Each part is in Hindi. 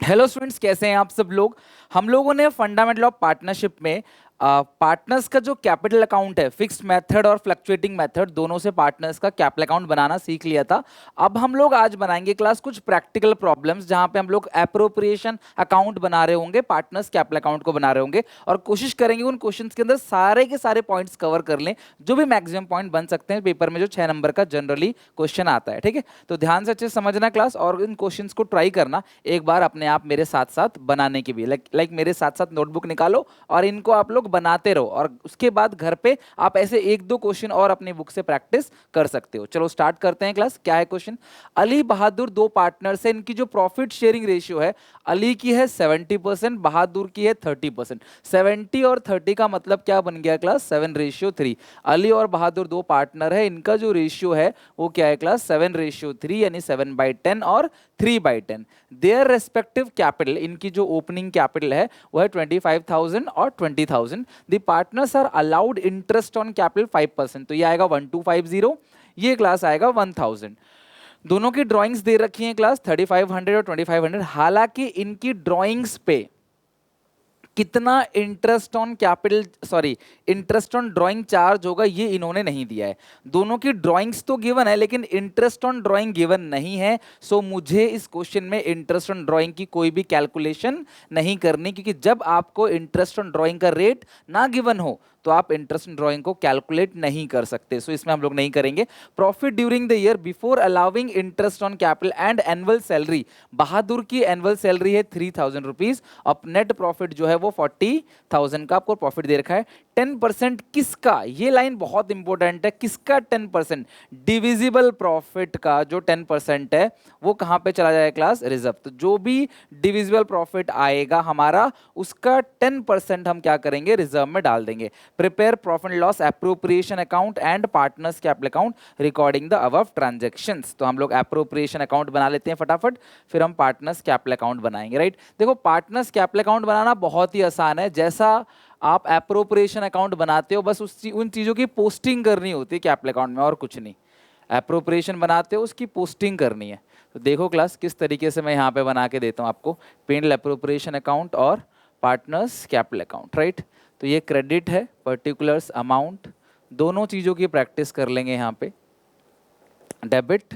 हेलो स्टूडेंट्स, कैसे हैं आप सब लोग। हम लोगों ने फंडामेंटल ऑफ पार्टनरशिप में पार्टनर्स का जो कैपिटल अकाउंट है, फिक्स्ड मेथड और फ्लक्चुएटिंग मेथड, दोनों से पार्टनर्स का कैपिटल अकाउंट बनाना सीख लिया था। अब हम लोग आज बनाएंगे क्लास कुछ प्रैक्टिकल प्रॉब्लम्स, जहां पे हम लोग एप्रोप्रिएशन अकाउंट बना रहे होंगे, पार्टनर्स कैपिटल अकाउंट को बना रहे होंगे, और कोशिश करेंगे उन क्वेश्चंस के अंदर सारे के सारे पॉइंट्स कवर कर लें, जो भी मैक्सिमम पॉइंट बन सकते हैं पेपर में, जो 6 नंबर का जनरली क्वेश्चन आता है। ठीक है, तो ध्यान से अच्छे से समझना क्लास, और इन क्वेश्चंस को ट्राई करना एक बार अपने आप मेरे साथ साथ बनाने की भी। लाइक मेरे साथ साथ नोटबुक निकालो और इनको आप लोग बनाते रहो, और उसके बाद घर पे आप ऐसे एक दो क्वेश्चन और अपनी बुक से प्रैक्टिस कर सकते हो। चलो स्टार्ट करते हैं क्लास। क्या है क्वेश्चन? अली बहादुर दो पार्टनर्स है, इनकी जो प्रॉफिट शेयरिंग रेशियो है, अली की है 70%, बहादुर की है 30%। 70 और 30 का मतलब क्या बन गया क्लास? 7:3। अली और बहादुर दो पार्टनर है, इनका जो रेशियो है वो क्या है क्लास? 7:3, यानी 7/10 और 3/10। देयर रेस्पेक्टिव कैपिटल, इनकी जो ओपनिंग कैपिटल है वो है 25,000 और 20,000। The partners are allowed interest on capital 5%, तो ये आएगा 1250, ये क्लास आएगा 1000। दोनों की ड्राइंग्स दे रखी हैं क्लास 3500 और 2500। हालांकि इनकी ड्राइंग्स पे कितना interest on capital, sorry, interest on drawing charge होगा, ये इन्होंने नहीं दिया है। दोनों की ड्राइंग्स तो गिवन है, लेकिन इंटरेस्ट ऑन ड्राइंग गिवन नहीं है। सो मुझे इस क्वेश्चन में इंटरेस्ट ऑन ड्राइंग की कोई भी कैलकुलेशन नहीं करनी, क्योंकि जब आपको इंटरेस्ट ऑन ड्राइंग का रेट ना गिवन हो तो आप इंटरेस्ट ऑन ड्राइंग को कैलकुलेट नहीं कर सकते। सो इसमें हम लोग नहीं करेंगे। Profit during the year before allowing interest on capital and annual salary, Bahadur की एनुअल सैलरी है 3000 रुपीज, अब नेट प्रॉफिट जो है वो 40,000 का आपको प्रॉफिट दे रखा है। 10% किसका? ये लाइन बहुत इंपॉर्टेंट है। किसका 10%? डिविजिबल प्रॉफिट का जो 10% है वो कहां पे चला जाएगा क्लास? रिजर्व। तो जो भी डिविजिबल प्रॉफिट आएगा हमारा, उसका 10% हम क्या करेंगे? रिजर्व में डाल देंगे। Prepare profit loss appropriation account and partners capital account recording the above transactions. तो हम लोग एप्रोप्रिएशन अकाउंट बना लेते हैं फटाफट, फिर हम पार्टनर्स कैपिटल अकाउंट बनाएंगे। राइट, देखो पार्टनर्स कैपिटल अकाउंट बनाना बहुत ही आसान है। जैसा आप एप्रोप्रिएशन अकाउंट बनाते हो, बस उन चीजों की पोस्टिंग करनी होती है कैपिटल अकाउंट में, और कुछ नहीं। एप्रोप्रिएशन बनाते हो, उसकी पोस्टिंग करनी है। तो देखो क्लास किस तरीके से मैं यहाँ पे बना के देता हूँ आपको, पेंडल एप्रोप्रिएशन अकाउंट और पार्टनर्स कैपिटल अकाउंट। राइट, तो ये क्रेडिट है, पर्टिकुलर्स अमाउंट, दोनों चीजों की प्रैक्टिस कर लेंगे यहाँ पे। डेबिट,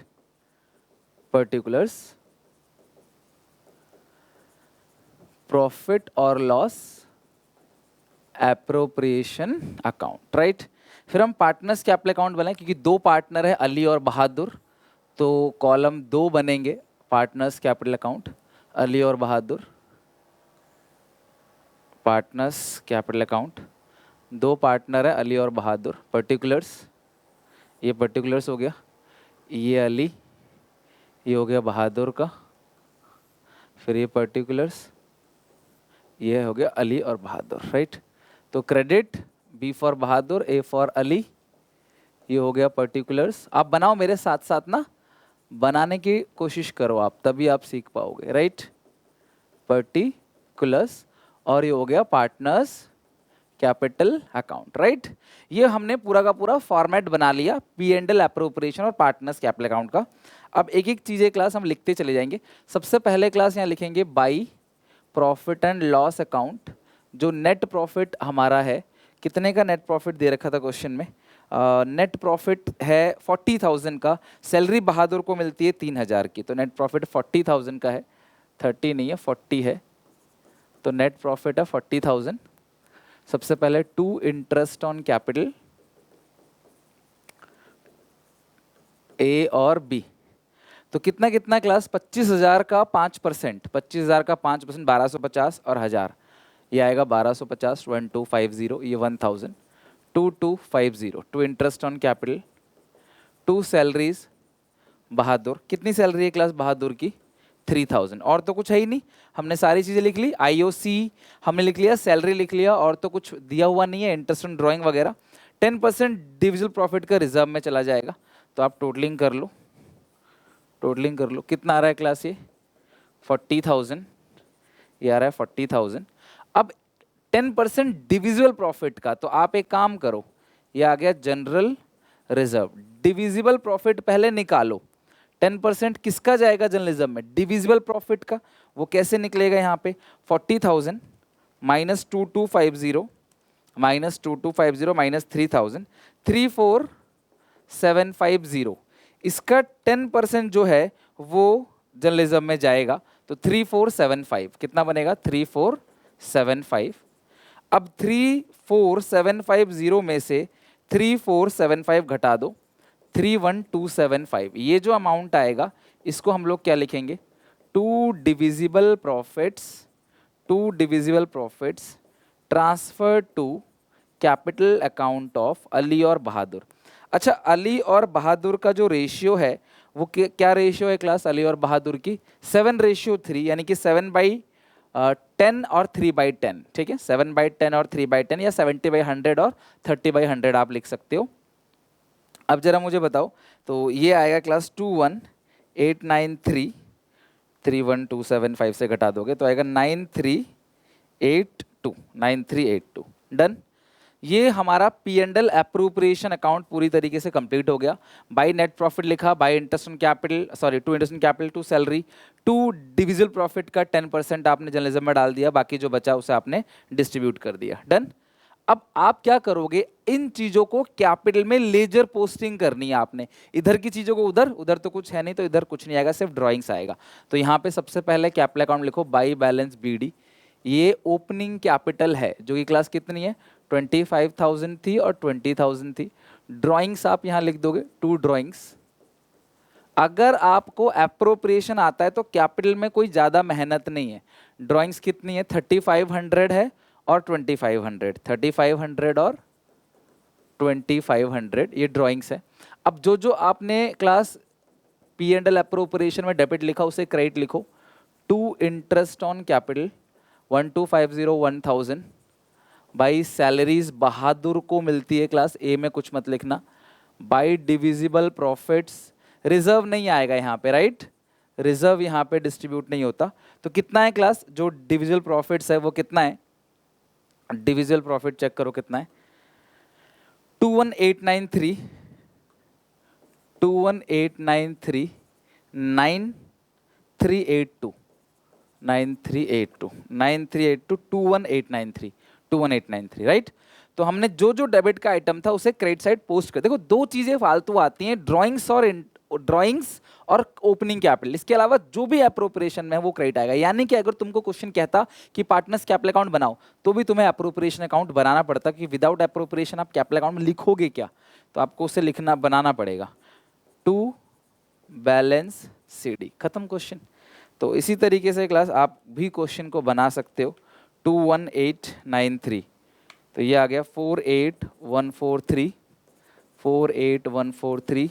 पर्टिकुलर्स, प्रॉफिट और लॉस, एप्रोप्रिएशन अकाउंट। राइट, फिर हम पार्टनर्स कैपिटल अकाउंट बनाएं, क्योंकि दो पार्टनर है अली और बहादुर, तो कॉलम 2 बनेंगे पार्टनर्स कैपिटल अकाउंट, अली और बहादुर, पार्टनर्स कैपिटल अकाउंट। दो पार्टनर है अली और बहादुर, पर्टिकुलर्स, ये पर्टिकुलर्स हो गया, ये अली, ये हो गया बहादुर का, फिर ये पर्टिकुलर्स, ये हो गया अली और बहादुर। राइट, तो credit, B for Bahadur, A for Ali, ये हो गया पर्टिकुलर्स। आप बनाओ मेरे साथ साथ ना, बनाने की कोशिश करो आप, तभी आप सीख पाओगे। राइट, पर्टिकुलर्स, और ये हो गया पार्टनर्स कैपिटल अकाउंट। राइट, ये हमने पूरा का पूरा फॉर्मेट बना लिया P&L, एप्रोप्रिएशन और पार्टनर्स कैपिटल अकाउंट का। अब एक एक चीजें क्लास हम लिखते चले जाएंगे। सबसे पहले क्लास यहाँ लिखेंगे by profit and loss account. जो नेट प्रॉफिट हमारा है, कितने का नेट प्रॉफिट दे रखा था क्वेश्चन में? नेट प्रॉफिट है 40,000 का, सैलरी बहादुर को मिलती है 3,000 की, तो नेट प्रॉफिट 40,000 का है, 30 नहीं है 40 है, तो नेट प्रॉफिट है 40,000। सबसे पहले टू इंटरेस्ट ऑन कैपिटल, ए और बी, तो कितना कितना क्लास? 25,000 का 5%, 25,000 का 5%, 1250 और 1000, ये आएगा 1250, 1250, ये 1000, 2250। To interest on capital, to salaries Bahadur, कितनी सैलरी है क्लास बहादुर की? 3000, और तो कुछ है ही नहीं, हमने सारी चीजें लिख ली। IOC हमने लिख लिया, सैलरी लिख लिया, और तो कुछ दिया हुआ नहीं है, इंटरेस्ट ऑन ड्राइंग वगैरह। 10% डिविजिबल प्रॉफिट का रिजर्व में चला जाएगा, तो आप टोटलिंग कर लो, टोटलिंग कर लो, कितना आ रहा है क्लास? ये 40,000, ये आ रहा है 40,000। अब 10% डिविजिबल प्रॉफिट का, तो आप एक काम करो, ये आ गया जनरल रिजर्व। डिविजिबल प्रॉफिट पहले निकालो, 10% किसका जाएगा जनरल रिजर्व में? डिविजिबल प्रॉफिट का, वो कैसे निकलेगा यहाँ पे 40,000 माइनस 2250 माइनस 2250 माइनस 3000 34750। इसका 10% जो है वो जर्नलिज्म में जाएगा, तो 3475 कितना बनेगा 3475। अब 34750 में से 3475 घटा दो 31275, ये जो अमाउंट आएगा इसको हम लोग क्या लिखेंगे, to divisible profits transfer to capital account of Ali और बहादुर। अच्छा, अली और बहादुर का जो रेशियो है वो क्या रेशियो है क्लास, अली और बहादुर की 7:3, यानी कि 7/10 और 3/10, ठीक है, 7/10 और 3/10, या 70/100 और 30/100 आप लिख सकते हो। अब जरा मुझे बताओ, तो ये आएगा क्लास 21,893, 31275 से घटा दोगे तो आएगा 9382। डन। ये हमारा P&L अप्रोप्रिएशन अकाउंट पूरी तरीके से कंप्लीट हो गया। बाई नेट प्रॉफिट लिखा, by interest on capital, sorry to interest on capital, to salary, to divisible profit का 10% आपने जर्नलिज्म में डाल दिया, बाकी जो बचा उसे आपने डिस्ट्रीब्यूट कर दिया। डन। अब आप क्या करोगे, इन चीजों को कैपिटल में लेजर पोस्टिंग करनी है आपने, इधर की चीजों को उधर, उधर तो कुछ है नहीं तो इधर कुछ नहीं आएगा, सिर्फ ड्राइंग्स आएगा। तो यहाँ पे सबसे पहले कैपिटल अकाउंट लिखो, बाई बैलेंस BD, ये ओपनिंग कैपिटल है जो कि क्लास कितनी है 25,000 थी और 20,000 थी। ड्राइंग्स आप यहाँ लिख दोगे, टू ड्राइंग्स। अगर आपको अप्रोप्रिएशन आता है तो कैपिटल में कोई ज़्यादा मेहनत नहीं है। ड्राइंग्स कितनी है 3500 है और 2500, 3500 और 2500, ये ड्राइंग्स है। अब जो जो आपने क्लास P&L अप्रोप्रिएशन में डेबिट लिखा उसे क्रेडिट लिखो, to interest on capital 1250 1000 by salaries Bahadur को मिलती है क्लास ए में, कुछ मत लिखना, बाई डिविजिबल प्रॉफिट्स, रिजर्व नहीं आएगा यहाँ पे, राइट, रिजर्व यहाँ पे डिस्ट्रीब्यूट नहीं होता। तो कितना है क्लास जो डिविजिबल प्रॉफिट्स है वो कितना है, डिविजिबल प्रॉफिट चेक करो कितना है 21893 21893 9382 9382 9382 21893 21893, राइट। तो हमने जो जो डेबिट का आइटम था उसे क्रेडिट साइड पोस्ट कर। देखो दो चीजें फालतू आती हैं, ड्राइंग्स और ओपनिंग कैपिटल, इसके अलावा जो भी अप्रोप्रिएशन में है वो क्रेडिट आएगा। यानी कि अगर तुमको क्वेश्चन कहता कि पार्टनर्स कैपिटल अकाउंट बनाओ तो भी तुम्हें अप्रोप्रिएशन अकाउंट बनाना पड़ता, कि विदाउट अप्रोप्रिएशन आप कैपिटल अकाउंट में लिखोगे क्या, तो आपको उसे लिखना बनाना पड़ेगा, टू बैलेंस CD, खत्म क्वेश्चन। तो इसी तरीके से क्लास आप भी क्वेश्चन को बना सकते हो। 21893, तो ये आ गया 48143 48143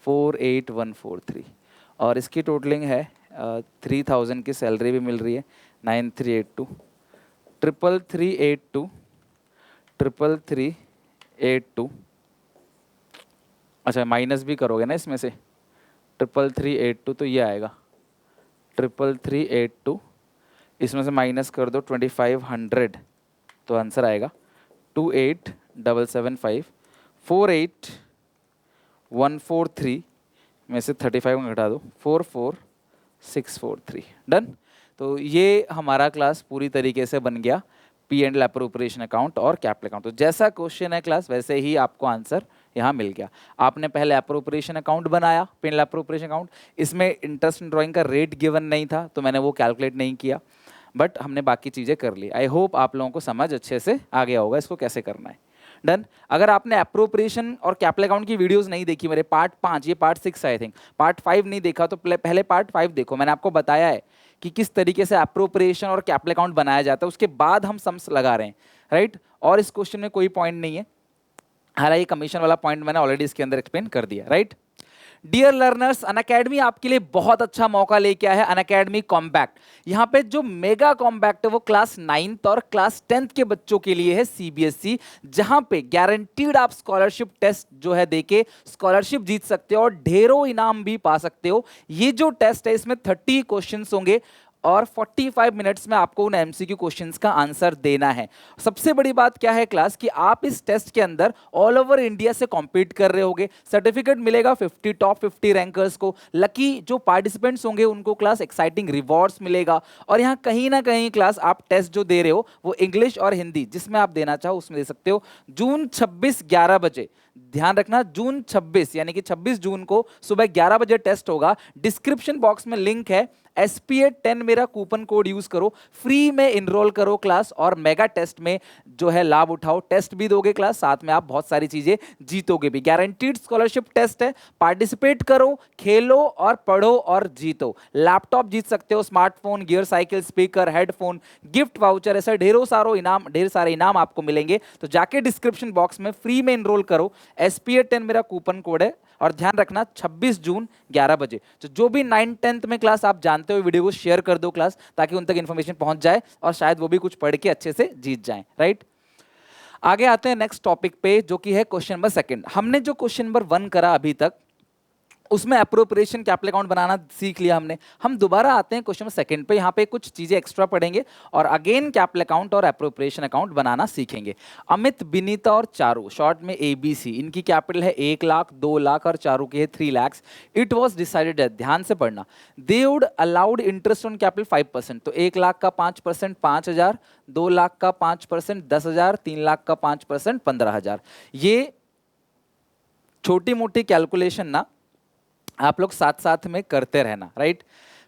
48143, और इसकी टोटलिंग है 3000 की सैलरी भी मिल रही है 9382 33382 33382। अच्छा माइनस भी करोगे ना इसमें से 33382, तो ये आएगा 33382, इसमें से माइनस कर दो 2500, तो आंसर आएगा 28775। 48143 में से 35 घटा दो 44643। डन। तो ये हमारा क्लास पूरी तरीके से बन गया P&L अप्रोप्रिएशन अकाउंट और कैपिटल अकाउंट। तो जैसा क्वेश्चन है क्लास वैसे ही आपको आंसर यहाँ मिल गया। आपने पहले अप्रोप्रिएशन अकाउंट बनाया, P&L अप्रोप्रिएशन अकाउंट, इसमें इंटरेस्ट ड्राइंग का रेट गिवन नहीं था तो मैंने वो कैलकुलेट नहीं किया, बट हमने बाकी चीज़ें कर ली। आई होप आप लोगों को समझ अच्छे से आ गया होगा इसको कैसे करना है। डन। अगर आपने अप्रोप्रिएशन और कैपिटल अकाउंट की वीडियोस नहीं देखी, मेरे पार्ट 5, ये पार्ट 6 आई थिंक, पार्ट 5 नहीं देखा तो पहले पार्ट 5 देखो। मैंने आपको बताया है कि किस तरीके से अप्रोप्रिएशन और कैपिटल अकाउंट बनाया जाता है, उसके बाद हम सम्स लगा रहे हैं, राइट। और इस क्वेश्चन में कोई पॉइंट नहीं है, हालांकि कमीशन वाला पॉइंट मैंने ऑलरेडी इसके अंदर एक्सप्लेन कर दिया, राइट। डियर लर्नर्स, अनअकैडमी आपके लिए बहुत अच्छा मौका लेके आया है, अनअकैडमी कॉम्पैक्ट। यहाँ पे जो मेगा कॉम्पैक्ट है वो क्लास 9th और क्लास 10th के बच्चों के लिए है, CBSE, जहाँ पे गारंटीड आप स्कॉलरशिप टेस्ट जो है देके स्कॉलरशिप जीत सकते हो और ढेरों इनाम भी पा सकते हो। ये जो टेस्ट है इसमें 30 क्वेश्चंस होंगे और 45 मिनट्स में आपको उन एमसीक्यू क्वेश्चंस का आंसर देना है। सबसे बड़ी बात क्या है क्लास कि आप इस टेस्ट के अंदर ऑल ओवर इंडिया से कॉम्पीट कर रहे होगे, सर्टिफिकेट मिलेगा 50 टॉप 50 रैंकर्स को, लकी जो पार्टिसिपेंट्स होंगे उनको क्लास एक्साइटिंग रिवॉर्ड्स मिलेगा, और यहाँ कहीं ना कहीं क्लास आप टेस्ट जो दे रहे हो वो इंग्लिश और हिंदी जिसमें आप देना चाहो उसमें दे सकते हो। जून 26 11 बजे, ध्यान रखना जून 26 यानी कि 26 जून को सुबह 11 बजे टेस्ट होगा। डिस्क्रिप्शन बॉक्स में लिंक है, SPA10 मेरा कूपन कोड यूज करो, फ्री में इनरोल करो क्लास, और मेगा टेस्ट में जो है लाभ उठाओ। टेस्ट भी दोगे क्लास, साथ में आप बहुत सारी चीजें जीतोगे भी। गारंटीड स्कॉलरशिप टेस्ट है, पार्टिसिपेट करो, खेलो और पढ़ो और जीतो। लैपटॉप जीत सकते हो, smartphone, gear cycle, speaker, headphone, gift voucher, ऐसा ढेर सारे इनाम आपको मिलेंगे। तो जाके डिस्क्रिप्शन बॉक्स में फ्री में इनरोल करो, SPA10 मेरा कूपन कोड है, और ध्यान रखना 26 जून 11 बजे। तो जो भी 9th 10th में क्लास आप जानते हो वीडियो को शेयर कर दो क्लास, ताकि उन तक इंफॉर्मेशन पहुंच जाए और शायद वो भी कुछ पढ़ के अच्छे से जीत जाएं, राइट। आगे आते हैं नेक्स्ट टॉपिक पे, जो कि है क्वेश्चन नंबर 2। हमने जो क्वेश्चन नंबर 1 करा अभी तक उसमें अप्रोप्रिएशन कैपिटल अकाउंट बनाना सीख लिया हमने। हम दोबारा आते हैं क्वेश्चन 2 पे, यहाँ पे कुछ चीजें एक्स्ट्रा पढ़ेंगे और अगेन कैपिटल अकाउंट और अप्रोप्रिएशन अकाउंट बनाना सीखेंगे। अमित, बिनीता और चारू, शॉर्ट में ABC, इनकी कैपिटल है 1 लाख, 2 लाख और चारू की है 3 लाख। इट वॉज डिसाइडेड, ध्यान से पढ़ना, they would allowed interest on capital 5%। तो 1 लाख का 5% 5,000, 2 लाख का 5% 10,000, 3 लाख का 5% 15,000। ये छोटी मोटी कैलकुलेशन ना आप लोग साथ साथ में करते रहना, राइट।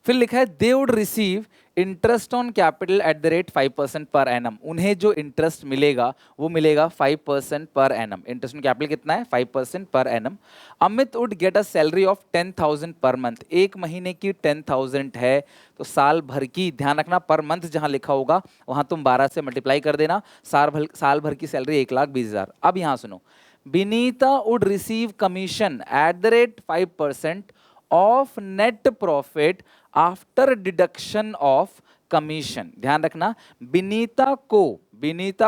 फिर लिखा है they would receive interest on capital at the rate 5% per annum. उन्हें जो इंटरेस्ट मिलेगा वो मिलेगा 5% per annum. Interest on capital कितना है? 5% per annum. Amit would get a salary of 10,000 per month. एक महीने की 10,000 है तो साल भर की, ध्यान रखना पर मंथ जहां लिखा होगा वहां तुम 12 से मल्टीप्लाई कर देना। साल भर की सैलरी 1,20,000। अब यहां सुनो, Binita would receive commission at the rate 5% of net profit after deduction of commission। ध्यान रखना, बिनीता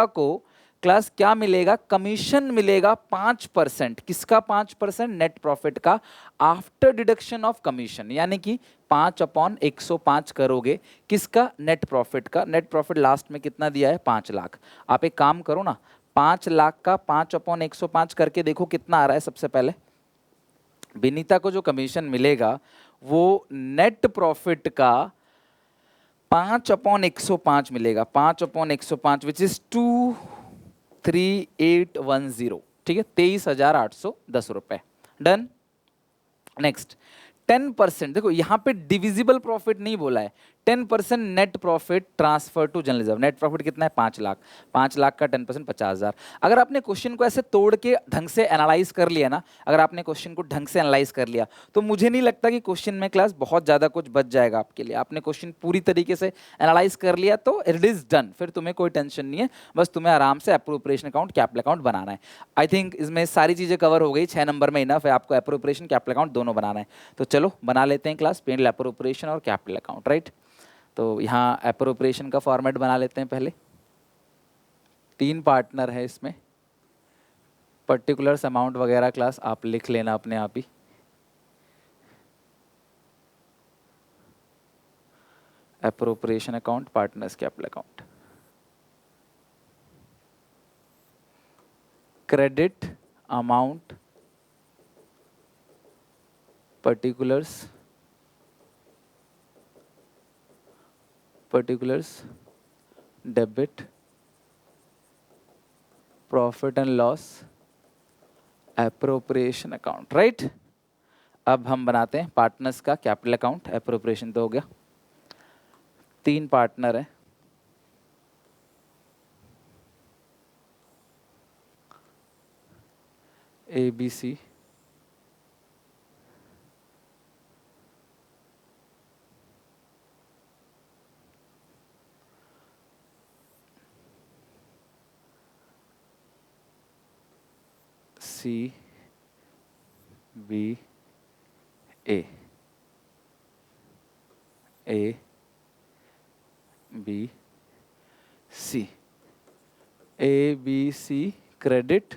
को क्लास क्या मिलेगा? कमीशन मिलेगा 5%। किसका 5%? नेट प्रॉफिट का, आफ्टर डिडक्शन ऑफ कमीशन, यानी कि 5/105 करोगे किसका? नेट प्रॉफिट का। नेट प्रॉफिट लास्ट में कितना दिया है? 5 लाख। आप एक काम करो ना, 5 लाख का 5/105 करके देखो कितना आ रहा है। सबसे पहले बिनीता को जो कमीशन मिलेगा वो नेट प्रॉफिट का 5/105 मिलेगा। 5/105 विच इज 23810, ठीक है, 23,810 रुपए। डन। नेक्स्ट 10%, देखो यहां पे डिविजिबल प्रॉफिट नहीं बोला है, 10% net profit transfer to general reserve. Net profit कितना है? 5 लाख। 5 लाख का 10% 50,000। अगर आपने क्वेश्चन को ऐसे तोड़ के ढंग से एनालाइज कर लिया ना, अगर आपने क्वेश्चन को ढंग से एनालाइज कर लिया तो मुझे नहीं लगता कि क्वेश्चन में क्लास बहुत ज्यादा कुछ बच जाएगा आपके लिए। आपने क्वेश्चन पूरी तरीके से एनालाइज कर लिया तो इट इज डन, फिर तुम्हें कोई टेंशन नहीं है, बस तुम्हें आराम से अप्रोप्रिएशन अकाउंट, कैपिटल अकाउंट बनाना है। आई थिंक इसमें सारी चीजें कवर हो गई। 6 नंबर में इनफ है, आपको अप्रोप्रिएशन कैपिटल अकाउंट दोनों बनाना है। तो चलो बना लेते हैं क्लास, P&L अप्रोप्रिएशन और कैपिटल अकाउंट, राइट। तो यहाँ अप्रोप्रिएशन का फॉर्मेट बना लेते हैं पहले। 3 पार्टनर है इसमें, पर्टिकुलर्स अमाउंट वगैरह क्लास आप लिख लेना अपने आप ही। Appropriation account, partners capital account. Credit amount, particulars debit, profit and loss, appropriation account, right. अब हम बनाते हैं पार्टनर्स का कैपिटल अकाउंट। एप्रोप्रिएशन तो हो गया, 3 पार्टनर है, ABC, CBA, ABC, ABC credit,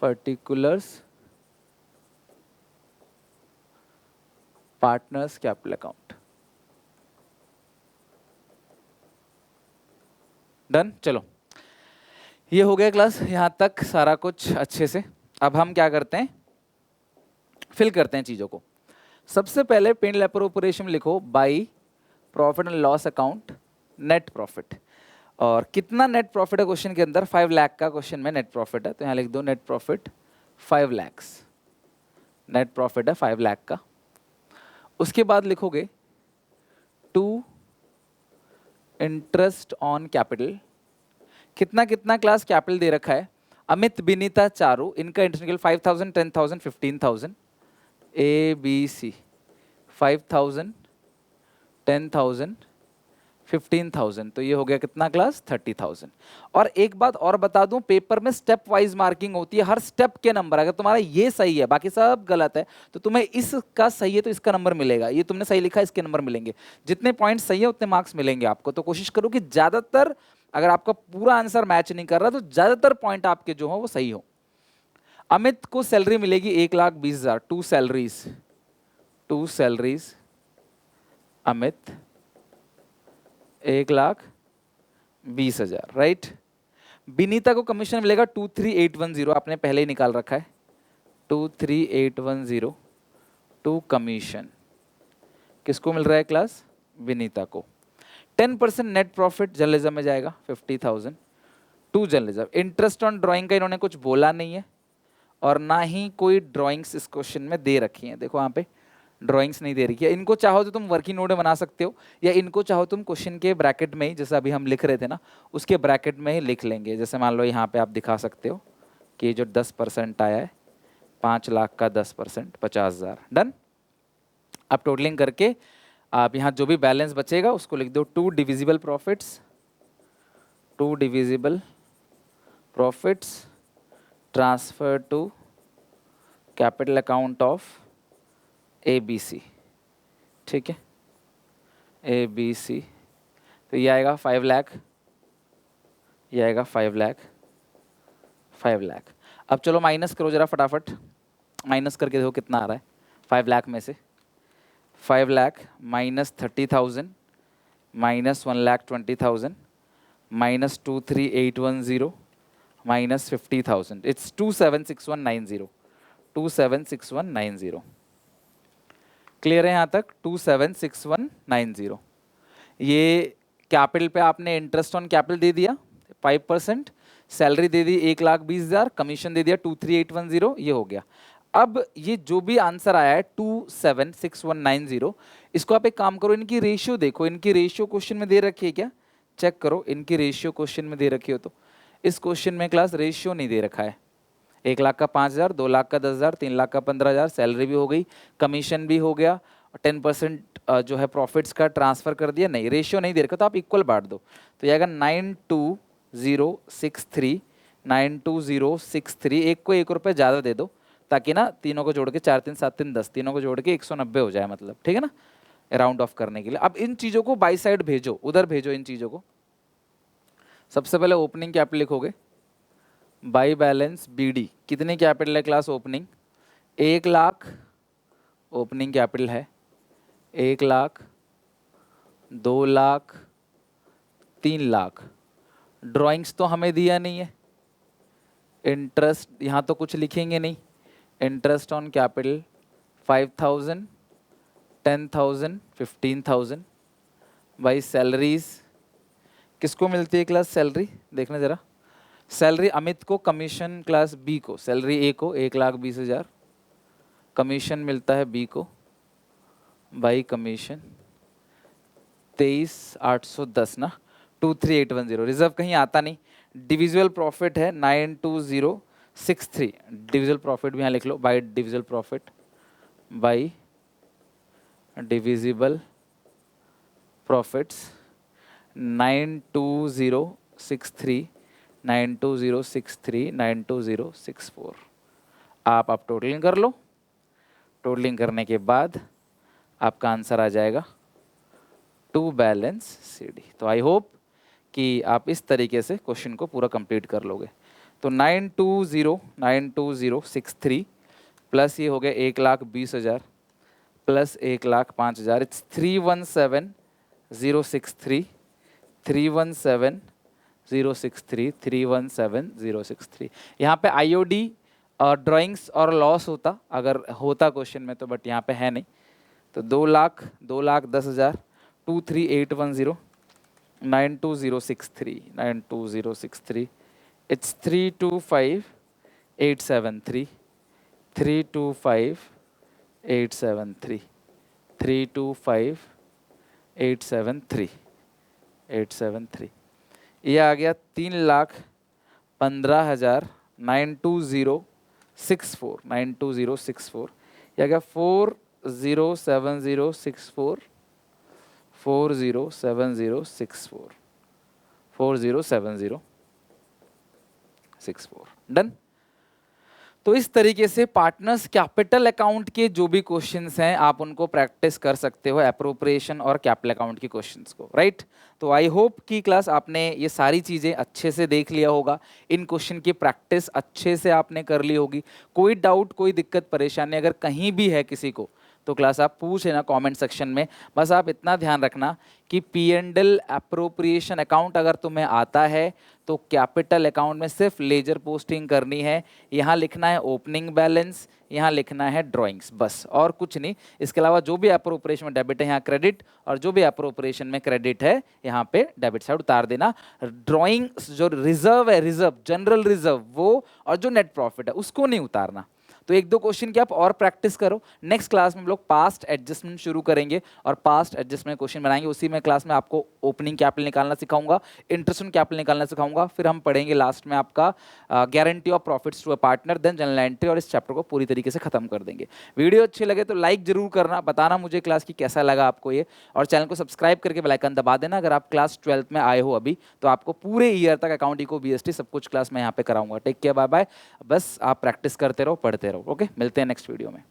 particulars, partners capital account. Done. चलो ये हो गया क्लास, यहाँ तक सारा कुछ अच्छे से। अब हम क्या करते हैं, फिल करते हैं चीज़ों को। सबसे पहले पेन लेपर ऑपरेशन लिखो, by profit and loss account net profit. और कितना नेट प्रॉफिट है क्वेश्चन के अंदर, 5 लाख का क्वेश्चन में नेट प्रॉफिट है, तो यहाँ लिख दो net profit 5 lakhs. Net profit है 5 लाख का। उसके बाद लिखोगे टू इंटरेस्ट ऑन कैपिटल। कितना कितना क्लास कैपिटल दे रखा है, अमित विनीता चारू, इनका इंटरनल 5000 10,000 15,000, ए बी सी 5000 10,000 15,000, तो ये हो गया कितना क्लास 30,000। और एक बात और बता दूं, पेपर में स्टेप वाइज मार्किंग होती है, हर स्टेप के नंबर, अगर तुम्हारा ये सही है बाकी सब गलत है तो तुम्हें इसका सही है तो इसका नंबर मिलेगा, ये तुमने सही लिखा है इसके नंबर मिलेंगे, जितने पॉइंट सही है उतने मार्क्स मिलेंगे आपको। तो कोशिश करो कि ज्यादातर, अगर आपका पूरा आंसर मैच नहीं कर रहा तो ज्यादातर पॉइंट आपके जो हो वो सही हो। अमित को सैलरी मिलेगी 1,20,000, to salaries Amit 1,20,000, right. Vinita को कमीशन मिलेगा 23,810, आपने पहले ही निकाल रखा है 23,810 टू कमीशन। किसको मिल रहा है क्लास, विनीता को। 10% नेट प्रॉफिट जर्नलिज्म में जाएगा 50,000 to journalism. Interest on drawing का इन्होंने कुछ बोला नहीं है और ना ही कोई ड्राइंग्स इस क्वेश्चन में दे रखी हैं, देखो यहाँ पे ड्राइंग्स नहीं दे रखी है। इनको चाहो तो तुम वर्किंग नोट में बना सकते हो, या इनको चाहो तुम क्वेश्चन के ब्रैकेट में ही, जैसे अभी हम लिख रहे थे ना उसके ब्रैकेट में ही लिख लेंगे। जैसे मान लो यहाँ पे आप दिखा सकते हो कि जो 10% आया है 5 लाख का 10% 50,000, डन। अब टोटलिंग करके आप यहाँ जो भी बैलेंस बचेगा उसको लिख दो, to divisible profits transfer to capital account of ABC, ठीक है, ABC। तो ये आएगा 5 लाख, ये आएगा 5 लाख, 5 लाख। अब चलो माइनस करो जरा फटाफट, माइनस करके देखो कितना आ रहा है 5 लाख में से। 5 lakh minus 30,000 minus 1,20,000 minus 23,810 minus 50,000, it's 276190, 276190। Clear है यहाँ तक, 276190। ये कैपिटल पे आपने इंटरेस्ट ऑन कैपिटल दे दिया 5%, सैलरी दे दी 1,20,000, कमीशन दे दिया 23,810, ये हो गया। अब ये जो भी आंसर आया है 276190, इसको आप एक काम करो, इनकी रेशियो देखो, इनकी रेशियो क्वेश्चन में दे रखी है क्या, चेक करो इनकी रेशियो क्वेश्चन में दे रखी हो तो। इस क्वेश्चन में क्लास रेशियो नहीं दे रखा है। 1 लाख का 5,000, 2 लाख का 10,000, 3 लाख का 15,000, सैलरी भी हो गई, कमीशन भी हो गया, 10% जो है प्रॉफिट्स का ट्रांसफर कर दिया, नहीं रेशियो नहीं दे रखा, तो आप इक्वल बांट दो। तो ये आएगा 92063, 92063, एक को 1 रुपये ज़्यादा दे दो ताकि ना तीनों को जोड़ के 4 3 7 3 10, तीनों को जोड़ के 190 हो जाए, मतलब ठीक है ना, राउंड ऑफ करने के लिए। अब इन चीज़ों को बाई साइड भेजो, उधर भेजो इन चीज़ों को। सबसे पहले ओपनिंग कैपिटल लिखोगे, बाई बैलेंस BD, कितनी कैपिटल है class opening, 1 lakh opening capital है, 1 लाख, 2 लाख, 3 लाख। ड्राइंग्स तो हमें दिया नहीं है, इंटरेस्ट यहाँ तो कुछ लिखेंगे नहीं, interest on capital 5,000 10,000 15,000 by salaries. किसको मिलती है क्लास सैलरी, देखना जरा, सैलरी अमित को, कमीशन क्लास B को, सैलरी A को 1,20,000, कमीशन मिलता है B को बाई कमीशन 23,810 ना, 23,810। रिजर्व कहीं आता नहीं, डिविजिबल प्रॉफिट है 92063, डिविजिबल प्रॉफिट भी यहाँ लिख लो, by divisible profit, by divisible profits 92063, 92063, 92064। आप टोटलिंग कर लो, टोटलिंग करने के बाद आपका आंसर आ जाएगा टू बैलेंस CD। तो आई होप कि आप इस तरीके से क्वेश्चन को पूरा कंप्लीट कर लोगे। तो 92063 प्लस ये हो गया 1,20,000 प्लस 1,05,000, इट्स 317,063, 063317063। यहाँ पे आईओडी ड्राइंग्स और लॉस होता अगर होता क्वेश्चन में तो, बट यहाँ पे है नहीं। तो 2,10,000 23810 92063 it's 325873 325873 325873 ये आ गया 3,15,000 92064 ये आ गया 407064 407064 डन। तो इस तरीके से पार्टनर्स कैपिटल अकाउंट के जो भी क्वेश्चंस हैं आप उनको प्रैक्टिस कर सकते हो, एप्रोप्रिएशन और कैपिटल अकाउंट के क्वेश्चंस को, राइट। तो आई होप कि क्लास आपने ये सारी चीज़ें अच्छे से देख लिया होगा, इन क्वेश्चन की प्रैक्टिस अच्छे से आपने कर ली होगी। कोई डाउट कोई दिक्कत परेशानी अगर कहीं भी है किसी को तो क्लास आप पूछ लेना कमेंट सेक्शन में। बस आप इतना ध्यान रखना कि P&L एप्रोप्रिएशन अकाउंट अगर तुम्हें आता है तो कैपिटल अकाउंट में सिर्फ लेजर पोस्टिंग करनी है। यहाँ लिखना है ओपनिंग बैलेंस, यहाँ लिखना है ड्राइंग्स, बस और कुछ नहीं। इसके अलावा जो भी एप्रोप्रिएशन में डेबिट है यहाँ क्रेडिट, और जो भी एप्रोप्रिएशन में क्रेडिट है यहाँ पे डेबिट साइड उतार देना। ड्राइंग जो रिजर्व है, रिजर्व जनरल रिजर्व वो, और जो नेट प्रॉफिट है उसको नहीं उतारना। तो एक दो क्वेश्चन की आप और प्रैक्टिस करो। नेक्स्ट क्लास में हम लोग पास्ट एडजस्टमेंट शुरू करेंगे और पास्ट एडजस्टमेंट क्वेश्चन बनाएंगे। उसी में क्लास में आपको ओपनिंग कैपिटल निकालना सिखाऊंगा, इंटरेस्ट ऑन कैपिटल निकालना सिखाऊंगा। फिर हम पढ़ेंगे लास्ट में आपका guarantee of profits to a partner, then general entry, और इस चैप्टर को पूरी तरीके से खत्म कर देंगे। वीडियो अच्छे लगे तो लाइक जरूर करना, बताना मुझे क्लास की कैसा लगा आपको ये, और चैनल को सब्सक्राइब करके बेल आइकन दबा देना। अगर आप क्लास 12th में आए हो अभी तो आपको पूरे ईयर तक अकाउंट इको बीएसटी सब कुछ क्लास में यहाँ पे कराऊंगा। Take care, bye bye. बस आप प्रैक्टिस करते रहो, पढ़ते रहो। ओके, मिलते हैं नेक्स्ट वीडियो में।